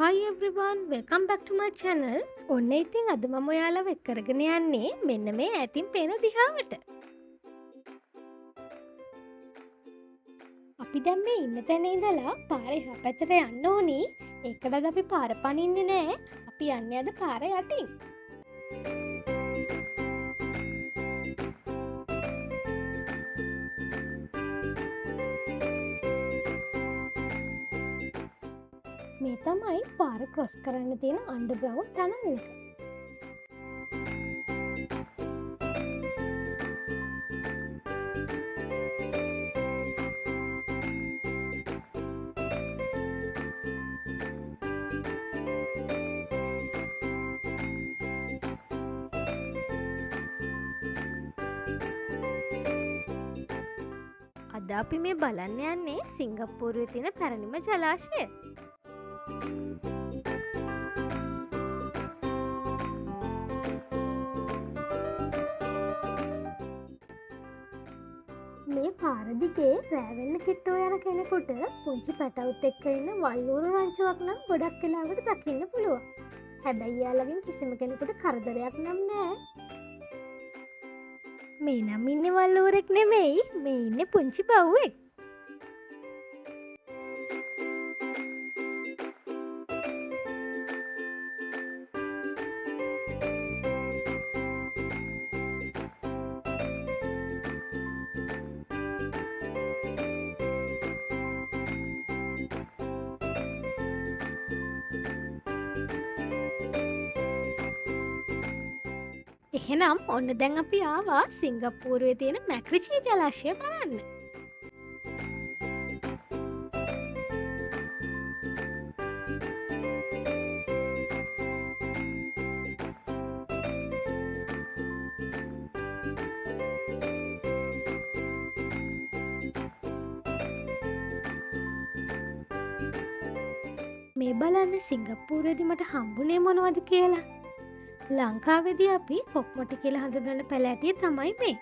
Hi everyone, welcome back to my channel. ඔන්න ඉතින් අද මම ඔයාලව එක්කරගෙන යන්නේ මෙන්න මේ ඈතින් පේන දිහාවට. අපි දැන් මේ ඉන්න තැන ඉඳලා පාරේ එහා පැත්තට යන්න ඕනි. ඒකටද අපි පාර පනින්නේ නෑ. අපි යන්නේ අද පාර යටින්. මේ තමයි පාර ක්‍රොස් කරන්න තියෙන අන්ඩර්ග්‍රවුන්ඩ් ටනල් එක. අද අපි මේ බලන්න යන්නේ සිංගප්පූරුවේ තියෙන පැරණිම ජලාශය. මේ පාරදිගේ රෑවෙන්න කිට්ටෝ යන කෙනෙකුට පුංචි පැටවුත් එක්ක ඉන්න වල්ලූරු රංචුවක් නම් ගොඩක් වෙලාවට දකින්න පුළුවන්. හැබැයි යාළගෙන් කිසිම කෙනෙකුට කරදරයක් නම් නෑ. මේ නම් ඉන්නේ වල්ලූරෙක් නෙමෙයි, මේ ඉන්නේ පුංචි බව්වෙක්. එහෙනම් ඔන්න දැන් අපි ආවා සිංගප්පූරුවේ තියෙන MacRitchie ජලාශය බලන්න. මේ බලන්න සිංගප්පූරුවේදී මට හම්බුනේ මොනවද කියලා. ලංකාවේදී අපි කොක්මොටි කියලා හඳුන්වන පැලෑටිය තමයි මේ.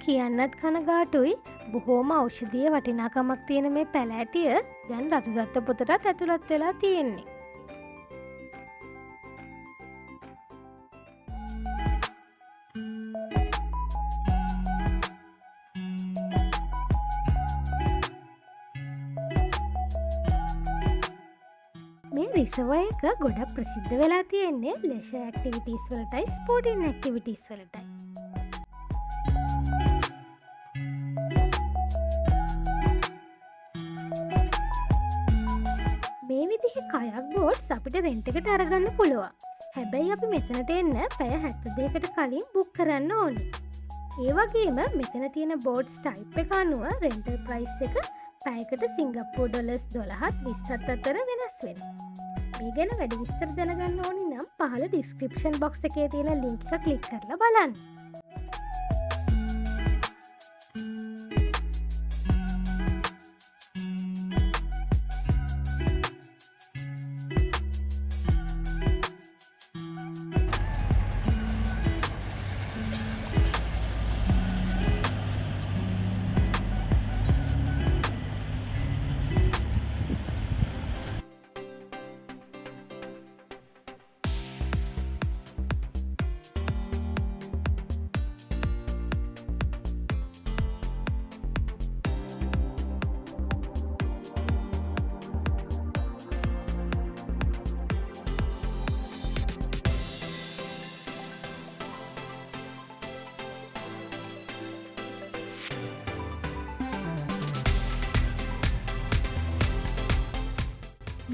කියන්නත් කනගාටුයි, බොහෝම ඖෂධීය වටිනාකමක් තියෙන මේ පැලෑටිය දැන් රතුදත්ත පොතටත් ඇතුළත් වෙලා තියෙන්නේ. මේ රිසර්වර් එක ගොඩක් ප්‍රසිද්ධ වෙලා තියෙන්නේ leisure activities වලටයි sporting activities වලටයි. මේ විදිහේ කයක් බෝට්ස් අපිට රෙන්ට් එකට අරගන්න පුළුවන්. හැබැයි අපි මෙතනට එන්න පැය 72කට කලින් බුක් කරන්න ඕනේ. ඒ වගේම මෙතන තියෙන බෝට්ස් ටයිප් එක අනුව රෙන්ටල් ප්‍රයිස් එක පැයකට සිංගප්පූරු ඩොලර්ස් 12ත් 20ත් අතර වෙනස් වෙනවා. මේ ගැන වැඩි විස්තර දැනගන්න ඕනි නම් පහළ ඩිස්ක්‍රිප්ෂන් බොක්ස් එකේ තියෙන ලින්ක් එක ක්ලික් කරලා බලන්න.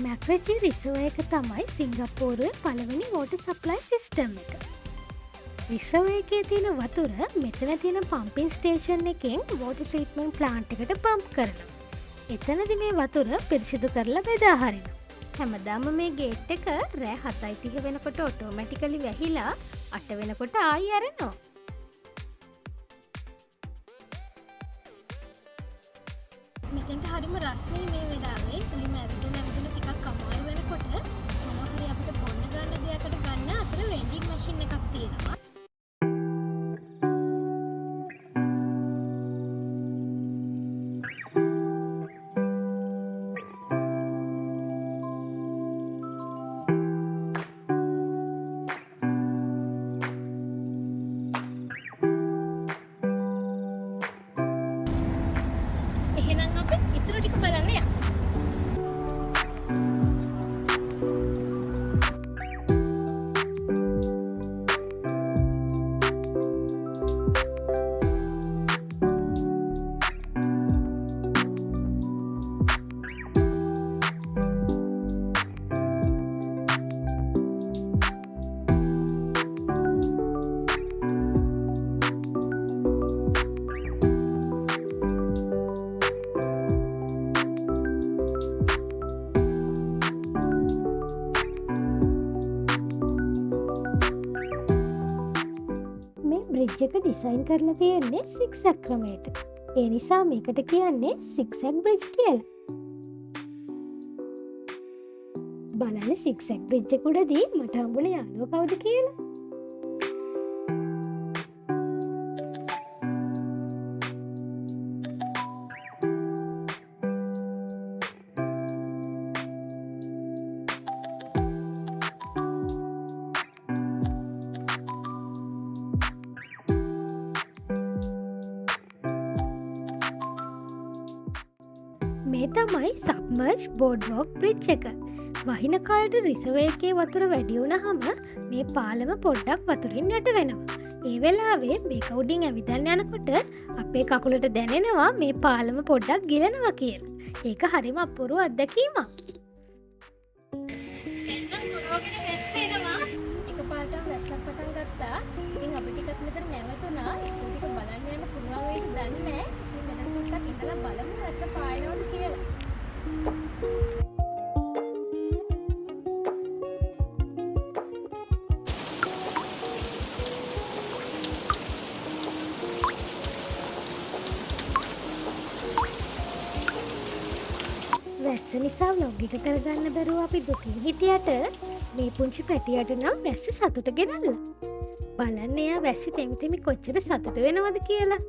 MacRitchie රිසර්වර් එක තමයි සිංගප්පූරුවේ පළවෙනි වෝටර් සප්ලයි සිස්ටම් එක. රිසර්වර් එකේ තියෙන වතුර මෙතන තියෙන පම්පින් ස්ටේෂන් එකෙන් වෝටර් ට්‍රීට්මන්ට් ප්ලාන්ට් එකට පම්ප් කරනවා. එතනදි මේ වතුර පිරිසිදු කරලා බෙදා හරිනවා. හැමදාම මේ ගේට් එක රෑ 7:30 වෙනකොට ඔටෝමැටිකලි වැහිලා 8 වෙනකොට ආයි ඇරෙනවා. මෙතෙන්ට හරිම රස්නේ මේ වෙලාවේ. මුලින්ම ඇවිදලා ටිකක් අමාරු වෙනකොට මොනවා හරි අපිට බොන්න ගන්න දෙයකට ගන්න අතර වෙන්ඩින් මැෂින් එකක් තියෙනවා. බලන්න යන්න. බ්‍රිජ් එක ඩිසයින් කරලා තියෙන්නේ සික්සැක් ක්‍රමයට. ඒ නිසා මේකට කියන්නේ සික්සැක් බ්‍රිජ් කියලා. බලන්න සික්සැක් බ්‍රිජ් එක උඩදී මට හම්බුනේ යාළුවෝ කවුද කියලා. මේ තමයි සබ්මර්ජ් බෝඩ්වෝක් බ්‍රිජ් එක. වහින කාලට රිසර්වර් එකේ වතුර වැඩි වුණාම මේ පාලම පොඩ්ඩක් වතුරින් යට වෙනවා. ඒ වෙලාවේ මේක උඩින් ඇවිදන් යනකොට අපේ කකුලට දැනෙනවා මේ පාලම පොඩ්ඩක් ගිලෙනවා කියලා. ඒක හරිම අපූර්ව අත්දැකීමක්. එකපාරටම වැස්සක් පටන් ගත්තා. ඉතින් අපි ටිකක් මෙතන නැවතුණා. ඒක ටික බලන්න යන්න පුළුවන් වෙයිද දන්නේ නැහැ. ඉතින් මෙතන පොඩ්ඩක් ඉඳලා බලමු වැස්ස පායනවද කියලා. වැස්ස නිසා ව්ලොග් එක කරගන්න බැරුව අපි දුකින් හිටියට මේ පුංචි පැටියට නම් වැස්ස සතුට ගෙනල්ලා. බලන්න එයා වැස්සි තෙමි කොච්චර සතුට වෙනවද කියලා.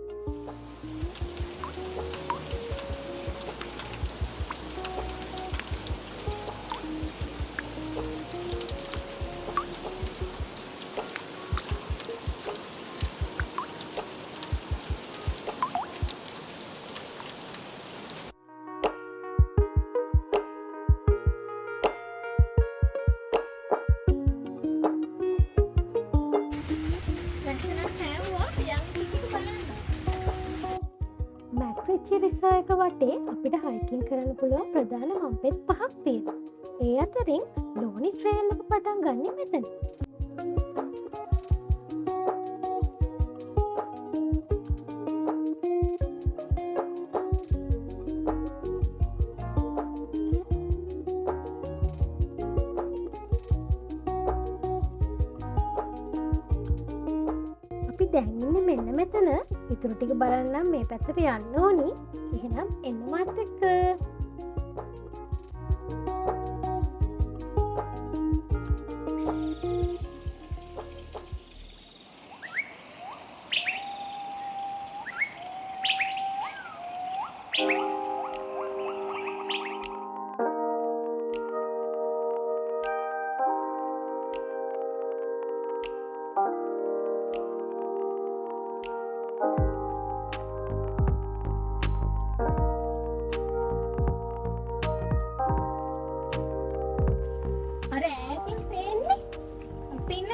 MacRitchie රිසර්වර් එක වටේ අපිට හයිකින් කරන්න පුළුවන් ප්‍රධාන හම්පෙත් 5ක් තියෙනවා. ඒ අතරින් ලෝනි ට්‍රේල් එක පටන් ගන්නෙ මෙතන. දැන් ඉන්නේ මෙන්න මෙතන. ඉතුරු ටික බලන්න මේ පැත්තට යන්න ඕනි. එහෙනම් එන්න මාත් එක්ක.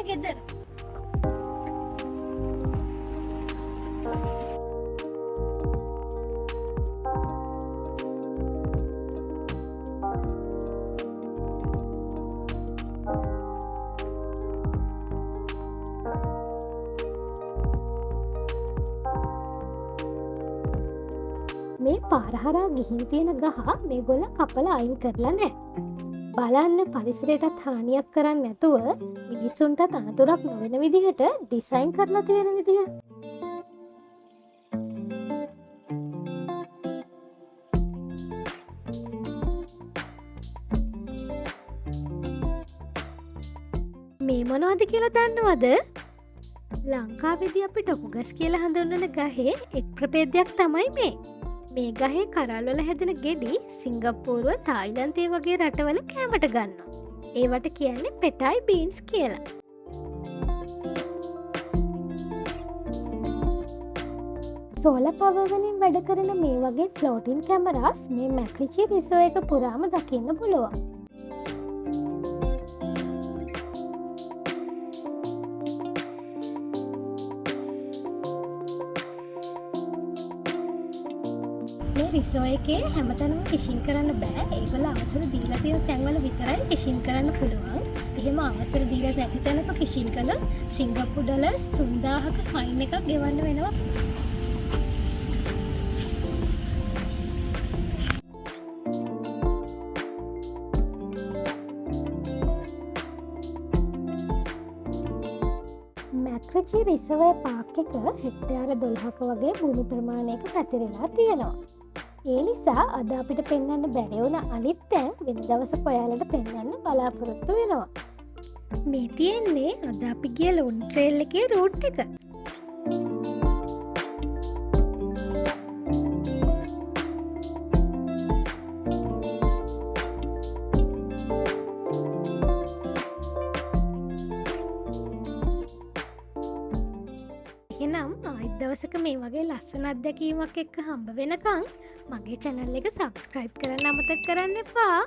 ගෙදර මේ පාරහරා ගිහින් තියෙන ගහ මේගොල්ල කපලා අයින් කරලා නැහැ. බලන්න පරිසරයටත් හානියක් කරන්න නැතුව මිනිස්සුන්ටත් අනතුරක් නොවන විදිහට ඩිසයින් කරලා තියෙන විදිහ. මේ මොනවද කියලා දන්නවද? ලංකාවේදී අපි ටොකුගස් කියලා හඳුන්වන ගහේ එක් ප්‍රභේදයක් තමයි මේ. මේ ගහේ කරල්වල හැදෙන ගෙඩි සිංගප්පූරුව තායිලන්තය වගේ රටවල කෑමට ගන්නවා. ඒවට කියන්නේ පෙටයි බීන්ස් කියලා. සෝල පවවලින් වැඩ කරන මේ වගේ ෆ්ලෝටින් කැමරාස් මේ MacRitchie රිසෝ එක පුරාම දකින්න පුළුවන්. මේ රිසෝ එකේ හැමතැනම ෆිෂින් කරන්න බෑ. ඒගොල්ලෝ අවසර දීලා තියෙන තැන්වල විතරයි ෆිෂින් කරන්න පුළුවන්. එහෙම අවසර දීලා නැති තැනක ෆිෂින් කළොත් සිංගප්පූරු ඩොලර්ස් 3000ක ෆයින් එකක් ගෙවන්න වෙනවා. MacRitchie රිසර්වර් පාක් එක හෙක්ටයාර 12ක වගේ භූමි ප්‍රමාණයක පැතිරලා තියෙනවා. ඒ නිසා අද අපිට පෙන්වන්න බැරි වුණ අනිත් තැන් වෙන දවසක ඔයාලට පෙන්වන්න බලාපොරොත්තු වෙනවා. මේ තියෙන්නේ අද අපි ගිය ලොන් ට්‍රේල් එකේ රූට් එක. එහෙනම් ආයෙත් දවසක මේ වගේ ලස්සන අත්දැකීමක් එක්ක හම්බ වෙනකන් මගේ channel එක subscribe කරන්න අමතක කරන්න එපා.